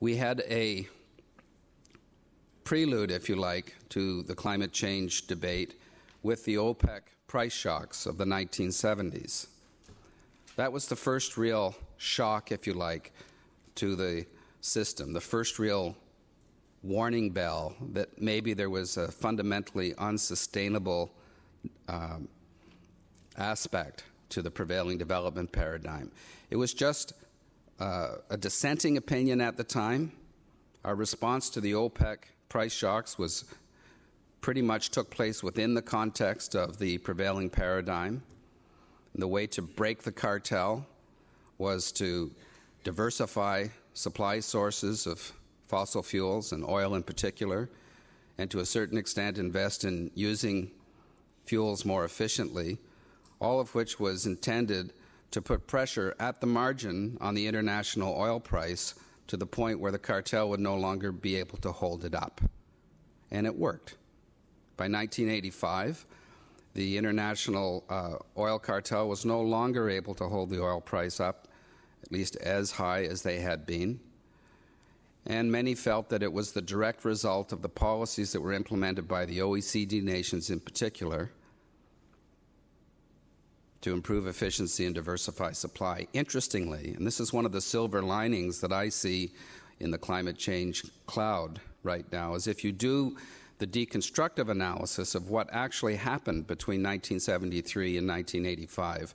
we had a prelude, if you like, to the climate change debate with the OPEC price shocks of the 1970s. That was the first real shock, if you like, to the system, the first real warning bell that maybe there was a fundamentally unsustainable aspect to the prevailing development paradigm. It was just a dissenting opinion at the time. Our response to the OPEC price shocks was pretty much took place within the context of the prevailing paradigm. And the way to break the cartel was to diversify supply sources of fossil fuels and oil in particular, and to a certain extent invest in using fuels more efficiently, all of which was intended to put pressure at the margin on the international oil price to the point where the cartel would no longer be able to hold it up. And it worked. By 1985, the international oil cartel was no longer able to hold the oil price up, at least as high as they had been. And many felt that it was the direct result of the policies that were implemented by the OECD nations in particular to improve efficiency and diversify supply. Interestingly, and this is one of the silver linings that I see in the climate change cloud right now, is if you do the deconstructive analysis of what actually happened between 1973 and 1985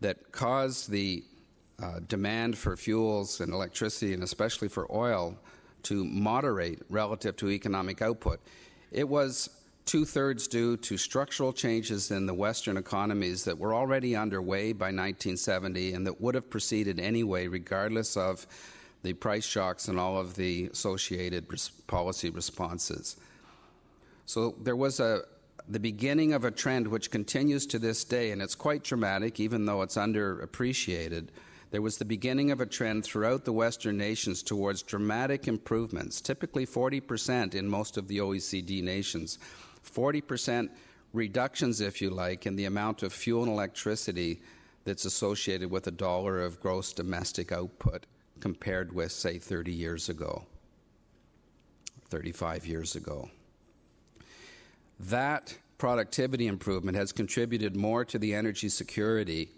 that caused the demand for fuels and electricity, and especially for oil, to moderate relative to economic output. It was two-thirds due to structural changes in the Western economies that were already underway by 1970 and that would have proceeded anyway, regardless of the price shocks and all of the associated policy responses. So there was the beginning of a trend which continues to this day, and it's quite dramatic, even though it's underappreciated. There was the beginning of a trend throughout the Western nations towards dramatic improvements, typically 40% in most of the OECD nations, 40% reductions, if you like, in the amount of fuel and electricity that's associated with $1 of gross domestic output compared with, say, 30 years ago, 35 years ago. That productivity improvement has contributed more to the energy security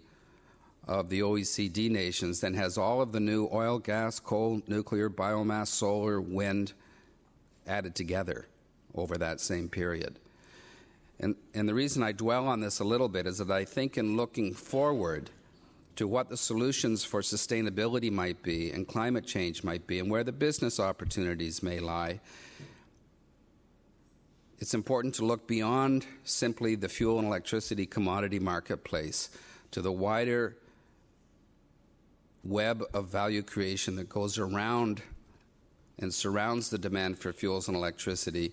of the OECD nations than has all of the new oil, gas, coal, nuclear, biomass, solar, wind added together over that same period. And the reason I dwell on this a little bit is that I think in looking forward to what the solutions for sustainability might be and climate change might be and where the business opportunities may lie, it's important to look beyond simply the fuel and electricity commodity marketplace to the wider web of value creation that goes around and surrounds the demand for fuels and electricity,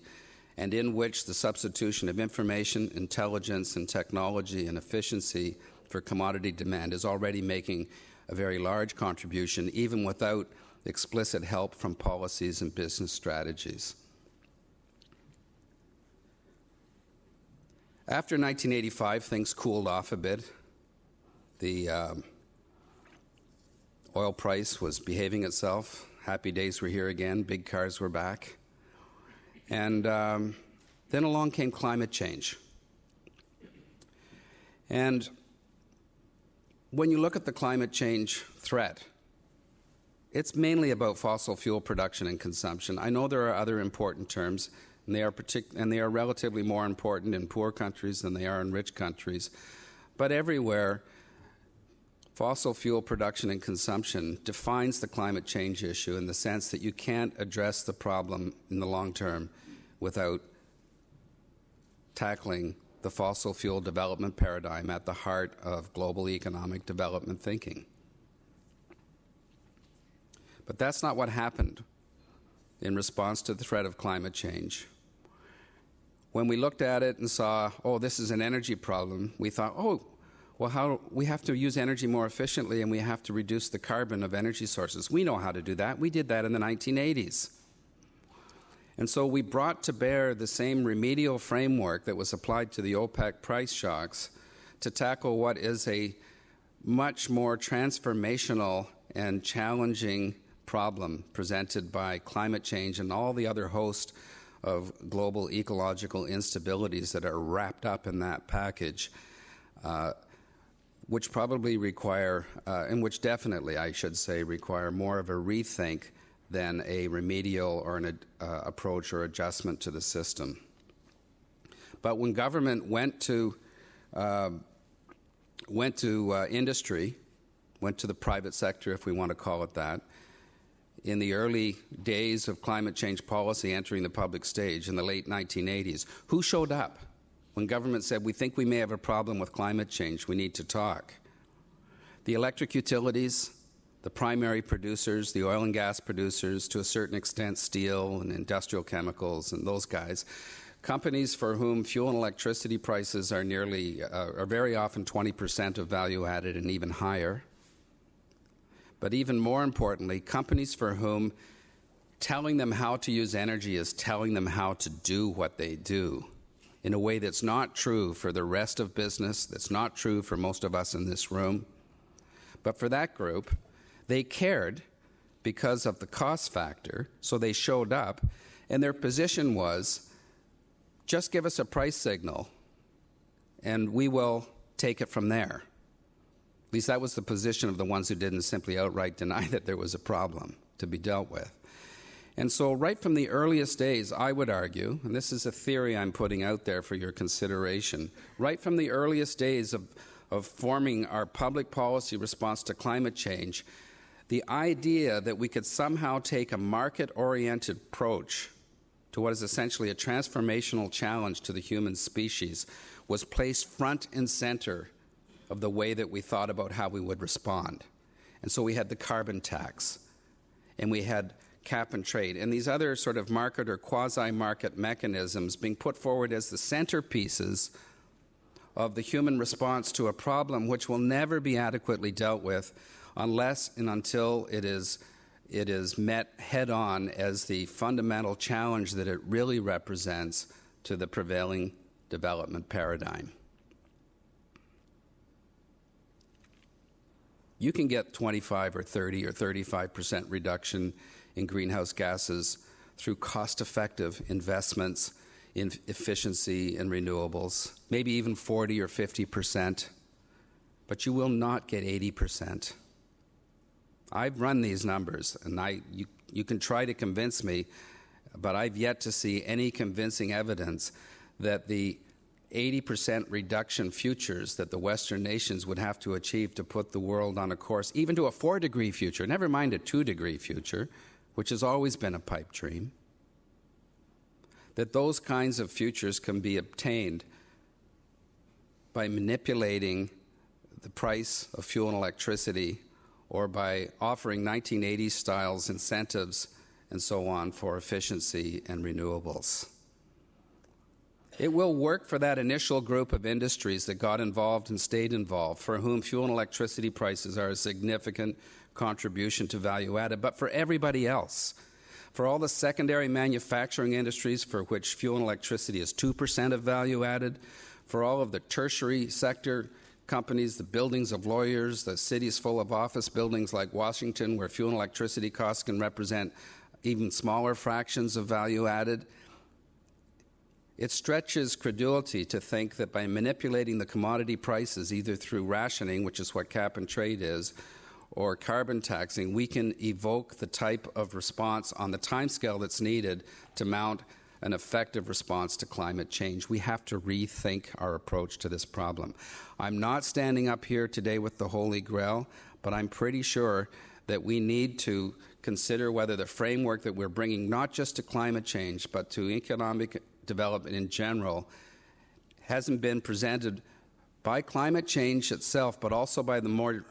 and in which the substitution of information, intelligence, and technology and efficiency for commodity demand is already making a very large contribution, even without explicit help from policies and business strategies. After 1985, things cooled off a bit. The oil price was behaving itself. Happy days were here again. Big cars were back. And then along came climate change. And when you look at the climate change threat, it's mainly about fossil fuel production and consumption. I know there are other important terms, and they are relatively more important in poor countries than they are in rich countries. But everywhere, fossil fuel production and consumption defines the climate change issue in the sense that you can't address the problem in the long term without tackling the fossil fuel development paradigm at the heart of global economic development thinking. But that's not what happened in response to the threat of climate change. When we looked at it and saw, oh, this is an energy problem, we thought, oh, well, we have to use energy more efficiently and we have to reduce the carbon of energy sources. We know how to do that. We did that in the 1980s. And so we brought to bear the same remedial framework that was applied to the OPEC price shocks to tackle what is a much more transformational and challenging problem presented by climate change and all the other host of global ecological instabilities that are wrapped up in that package, which probably require, and which definitely, I should say, require more of a rethink than a remedial or an approach or adjustment to the system. But when government went to industry, went to the private sector, if we want to call it that, in the early days of climate change policy entering the public stage in the late 1980s, who showed up when government said, we think we may have a problem with climate change, we need to talk? The electric utilities, the primary producers, the oil and gas producers, to a certain extent steel and industrial chemicals and those guys, companies for whom fuel and electricity prices are very often 20% of value added and even higher. But even more importantly, companies for whom telling them how to use energy is telling them how to do what they do in a way that's not true for the rest of business, that's not true for most of us in this room. But for that group, they cared because of the cost factor, so they showed up, and their position was, just give us a price signal, and we will take it from there. At least that was the position of the ones who didn't simply outright deny that there was a problem to be dealt with. And so right from the earliest days, I would argue, and this is a theory I'm putting out there for your consideration, right from the earliest days of forming our public policy response to climate change, the idea that we could somehow take a market-oriented approach to what is essentially a transformational challenge to the human species was placed front and center of the way that we thought about how we would respond. And so we had the carbon tax, and we had cap and trade, and these other sort of market or quasi-market mechanisms being put forward as the centerpieces of the human response to a problem which will never be adequately dealt with unless and until it is met head-on as the fundamental challenge that it really represents to the prevailing development paradigm. You can get 25 or 30 or 35% reduction in greenhouse gases through cost-effective investments in efficiency and renewables, maybe even 40 or 50%, but you will not get 80%. I've run these numbers, and you can try to convince me, but I've yet to see any convincing evidence that the 80% reduction futures that the Western nations would have to achieve to put the world on a course, even to a 4-degree future, never mind a 2-degree future, which has always been a pipe dream, that those kinds of futures can be obtained by manipulating the price of fuel and electricity or by offering 1980s styles incentives and so on for efficiency and renewables. It will work for that initial group of industries that got involved and stayed involved, for whom fuel and electricity prices are a significant contribution to value added, but for everybody else, for all the secondary manufacturing industries for which fuel and electricity is 2% of value added, for all of the tertiary sector companies, the buildings of lawyers, the cities full of office buildings like Washington where fuel and electricity costs can represent even smaller fractions of value added. It stretches credulity to think that by manipulating the commodity prices, either through rationing, which is what cap and trade is, or carbon taxing, we can evoke the type of response on the timescale that's needed to mount an effective response to climate change. We have to rethink our approach to this problem. I'm not standing up here today with the Holy Grail, but I'm pretty sure that we need to consider whether the framework that we're bringing not just to climate change, but to economic development in general, hasn't been presented by climate change itself, but also by the more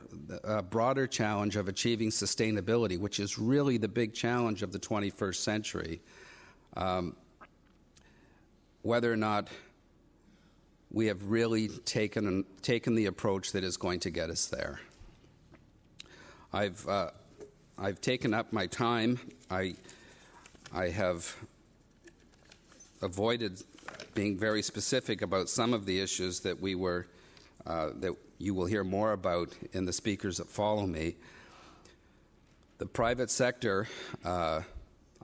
broader challenge of achieving sustainability, which is really the big challenge of the 21st century. Whether or not we have really taken the approach that is going to get us there. I've taken up my time. I have avoided being very specific about some of the issues that that you will hear more about in the speakers that follow me. The private sector, I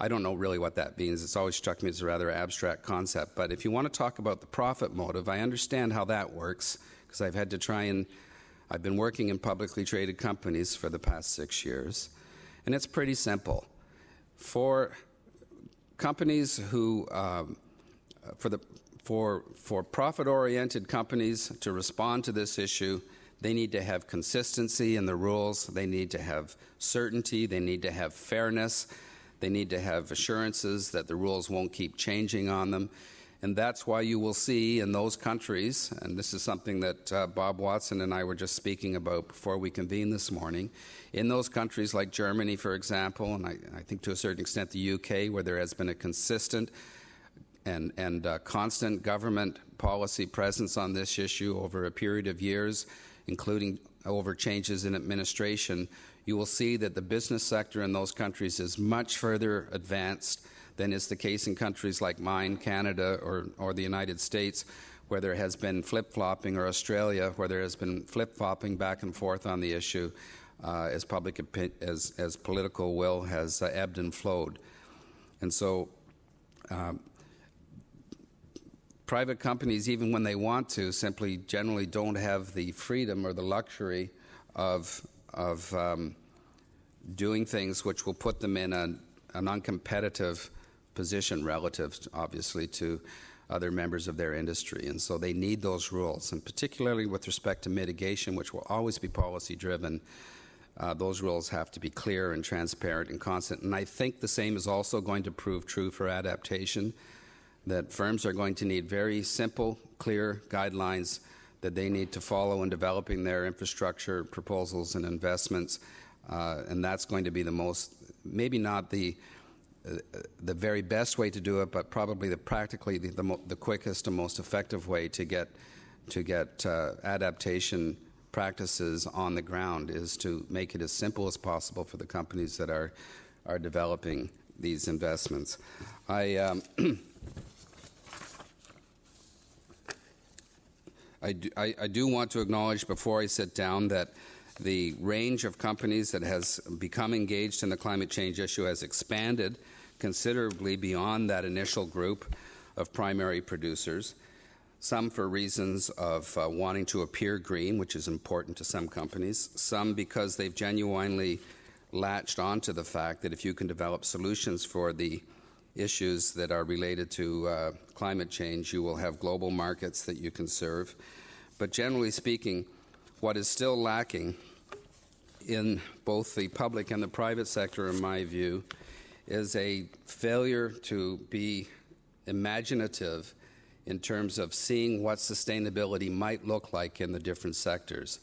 don't know really what that means. It's always struck me as a rather abstract concept. But if you want to talk about the profit motive, I understand how that works, because I've had to try and I've been working in publicly traded companies for the past 6 years. And it's pretty simple. For companies who, for profit-oriented companies to respond to this issue, they need to have consistency in the rules. They need to have certainty. They need to have fairness. They need to have assurances that the rules won't keep changing on them. And that's why you will see in those countries, and this is something that Bob Watson and I were just speaking about before we convened this morning, in those countries like Germany, for example, and I think to a certain extent the UK, where there has been a consistent and constant government policy presence on this issue over a period of years, including over changes in administration, you will see that the business sector in those countries is much further advanced than is the case in countries like mine, Canada, or the United States, where there has been flip-flopping, or Australia, where there has been flip-flopping back and forth on the issue as political will has ebbed and flowed. And so private companies, even when they want to, simply generally don't have the freedom or the luxury of doing things which will put them in an uncompetitive position relative, obviously, to other members of their industry. And so they need those rules. And particularly with respect to mitigation, which will always be policy-driven, those rules have to be clear and transparent and constant. And I think the same is also going to prove true for adaptation, that firms are going to need very simple, clear guidelines that they need to follow in developing their infrastructure proposals and investments. And that's going to be the most, maybe not the very best way to do it, but probably the quickest and most effective way to get adaptation practices on the ground, is to make it as simple as possible for the companies that are developing these investments. I do want to acknowledge before I sit down that the range of companies that has become engaged in the climate change issue has expanded considerably beyond that initial group of primary producers, some for reasons of wanting to appear green, which is important to some companies, some because they've genuinely latched onto the fact that if you can develop solutions for the issues that are related to climate change, you will have global markets that you can serve. But generally speaking, what is still lacking in both the public and the private sector, in my view, is a failure to be imaginative in terms of seeing what sustainability might look like in the different sectors.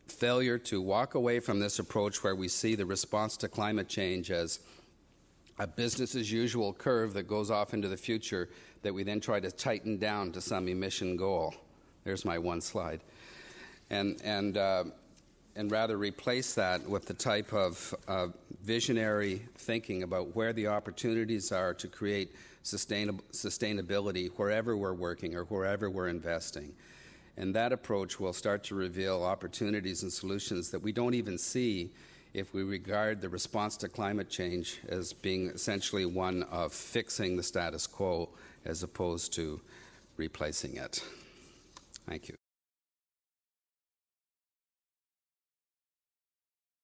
Failure to walk away from this approach where we see the response to climate change as a business-as-usual curve that goes off into the future that we then try to tighten down to some emission goal. There's my one slide. And rather replace that with the type of visionary thinking about where the opportunities are to create sustainability wherever we're working or wherever we're investing. And that approach will start to reveal opportunities and solutions that we don't even see if we regard the response to climate change as being essentially one of fixing the status quo as opposed to replacing it. Thank you.